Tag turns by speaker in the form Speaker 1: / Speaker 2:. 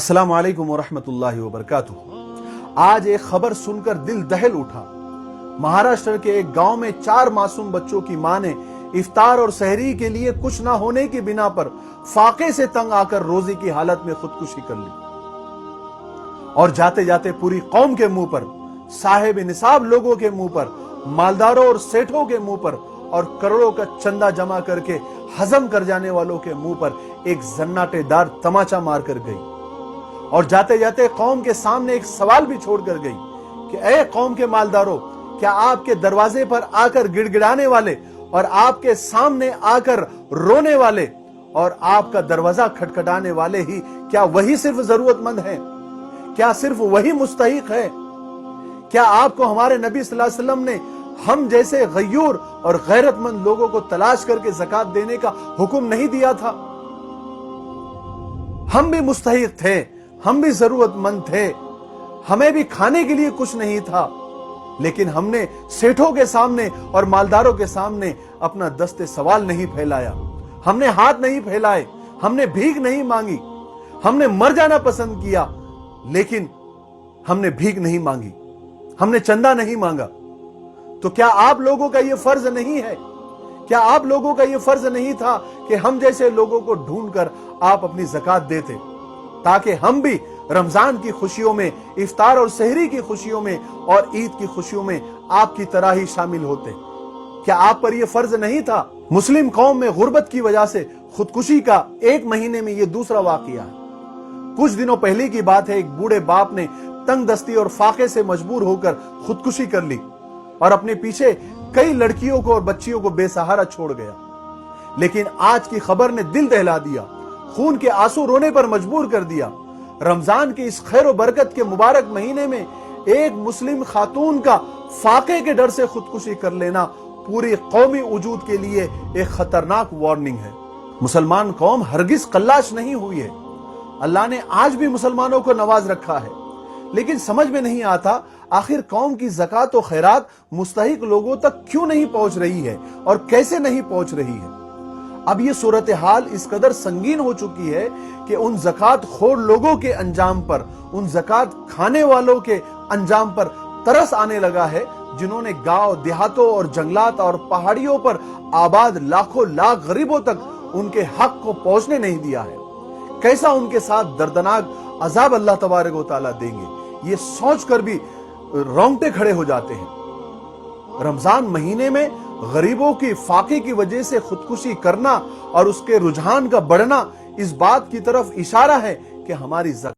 Speaker 1: अस्सलाम वालेकुम वरहमतुल्लाहि वबरकातुह। आज एक खबर सुनकर दिल दहल उठा। महाराष्ट्र के एक गांव में 4 मासूम बच्चों की मां ने इफ्तार और सहरी के लिए कुछ ना होने की बिना पर फाके से तंग आकर रोजी की हालत में खुदकुशी कर ली और जाते जाते पूरी कौम के मुंह पर, साहिब निसाब लोगों के मुंह पर, मालदारों और सेठों के मुंह पर और करोड़ों का चंदा जमा करके हजम कर जाने वालों के मुंह पर एक जन्नाटेदार तमाचा मारकर गई और जाते जाते कौम के सामने एक सवाल भी छोड़कर गई कि ऐ कौम के मालदारों, क्या आपके दरवाजे पर आकर गिड़गिड़ाने वाले और आपके सामने आकर रोने वाले और आपका दरवाजा खटखटाने वाले ही क्या वही सिर्फ जरूरतमंद हैं? क्या सिर्फ वही मुस्तहिक है? क्या आपको हमारे नबी सल्लल्लाहु अलैहि वसल्लम ने हम जैसे गयूर और गैरतमंद लोगों को तलाश करके ज़कात देने का हुक्म नहीं दिया था? हम भी मुस्तहिक थे, हम भी जरूरतमंद थे, हमें भी खाने के लिए कुछ नहीं था, लेकिन हमने सेठों के सामने और मालदारों के सामने अपना दस्ते सवाल नहीं फैलाया, हमने हाथ नहीं फैलाए, हमने भीख नहीं मांगी, हमने मर जाना पसंद किया, लेकिन हमने भीख नहीं मांगी, हमने चंदा नहीं मांगा। तो क्या आप लोगों का यह फर्ज नहीं है? क्या आप लोगों का यह फर्ज नहीं था कि हम जैसे लोगों को ढूंढकर आप अपनी ज़कात देते, ताकि हम भी रमजान की खुशियों में, इफ्तार और सहरी की खुशियों में और ईद की खुशियों में आपकी तरह ही शामिल होते? क्या आप पर यह फर्ज नहीं था? मुस्लिम कौम में गुर्बत की वजह से खुदकुशी का 1 महीने में यह दूसरा वाकया है। कुछ दिनों पहले की बात है, एक बूढ़े बाप ने तंग दस्ती और फाके से मजबूर होकर खुदकुशी कर ली और अपने पीछे कई लड़कियों को और बच्चियों को बेसहारा छोड़ गया। लेकिन आज की खबर ने दिल दहला दिया, खून के आंसू रोने पर मजबूर कर दिया। रमजान के इस खैर और बरकत के मुबारक महीने में एक मुस्लिम खातून का फाके के डर से खुदकुशी कर लेना पूरी कौमी वजूद के लिए एक खतरनाक वार्निंग है। मुसलमान कौम हरगिज कल्लाश नहीं हुई है। अल्लाह ने आज भी मुसलमानों को नवाज रखा है, लेकिन समझ में नहीं आता आखिर कौम की ज़कात और खैरात मुस्तहिक लोगों तक क्यों नहीं पहुंच रही है और कैसे नहीं पहुंच रही है। अब ये सूरत हाल इस कदर संगीन हो चुकी है कि उन ज़कात खोर लोगों के अंजाम पर, उन ज़कात खाने वालों के अंजाम पर तरस आने लगा है, जिन्होंने गांव देहातों और जंगलात और पहाड़ियों पर आबाद लाखों लाख गरीबों तक उनके हक को पहुंचने नहीं दिया है। कैसा उनके साथ दर्दनाक अजाब अल्लाह तबारक व तआला देंगे, ये सोचकर भी रोंगटे खड़े हो जाते हैं। रमजान महीने में गरीबों की फाके की वजह से खुदकुशी करना और उसके रुझान का बढ़ना इस बात की तरफ इशारा है कि हमारी